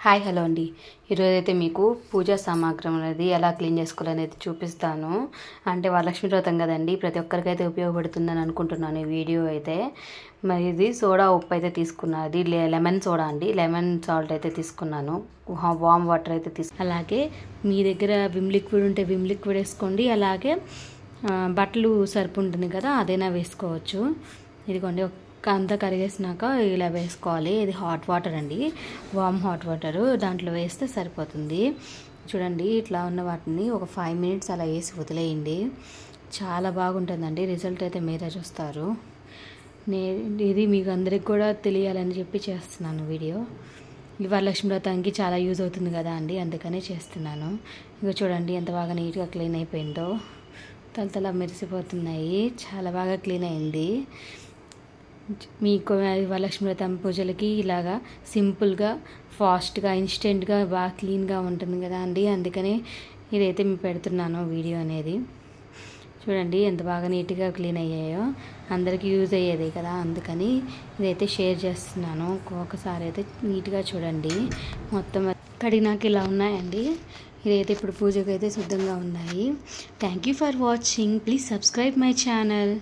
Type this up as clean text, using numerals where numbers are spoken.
Hi hello అండి. ఈరోజైతే మీకు పూజా సామాగ్రి అనేది ఎలా క్లీన్ చేసుకోవాలనేది చూపిస్తాను. అంటే వరలక్ష్మి వ్రతం కదండి, ప్రతి ఒక్కరికైతే ఉపయోగపడుతుందని అనుకుంటున్నాను ఈ వీడియో అయితే. మరి ఇది సోడా ఉప్పు అయితే తీసుకున్నాను, అది లెమన్ సోడా అండి, లెమన్ సాల్ట్ అయితే తీసుకున్నాను, వామ్ వాటర్ అయితే అలాగే మీ దగ్గర విమ్ లిక్విడ్ ఉంటే విమ్ లిక్విడ్ వేసుకోండి. అలాగే బట్టలు సర్పు ఉంటుంది కదా, అదైనా వేసుకోవచ్చు. ఇదిగోండి అంతా కరిగేసినాక ఇలా వేసుకోవాలి. ఇది హాట్ వాటర్ అండి, వామ్ హాట్ వాటరు, దాంట్లో వేస్తే సరిపోతుంది. చూడండి, ఇట్లా ఉన్న వాటిని ఒక 5 minutes అలా వేసి వదిలేయండి. చాలా బాగుంటుందండి, రిజల్ట్ అయితే మీరే చూస్తారు. ఇది మీకు అందరికి కూడా తెలియాలని చెప్పి చేస్తున్నాను వీడియో. ఈ వరలక్ష్మి వ్రతానికి చాలా యూజ్ అవుతుంది కదా అండి, అందుకనే చేస్తున్నాను. ఇక చూడండి ఎంత బాగా నీట్గా క్లీన్ అయిపోయిందో, తలతల మెరిసిపోతున్నాయి, చాలా బాగా క్లీన్ అయింది. మీకు వరలక్ష్మి వ్రతం పూజలకి ఇలాగా సింపుల్గా, ఫాస్ట్గా, ఇన్స్టెంట్గా బాగా క్లీన్గా ఉంటుంది కదా అండి, అందుకని ఇదైతే మీకు పెడుతున్నాను వీడియో అనేది. చూడండి ఎంత బాగా నీట్గా క్లీన్ అయ్యాయో, అందరికీ యూజ్ అయ్యేది కదా, అందుకని ఇదైతే షేర్ చేస్తున్నాను. ఒకసారి అయితే నీట్గా చూడండి. మొత్తం కడిగినాక ఇలా ఉన్నాయండి. ఇదైతే ఇప్పుడు పూజకు అయితే సిద్ధంగా ఉన్నాయి. Thank you for watching. Please subscribe my channel.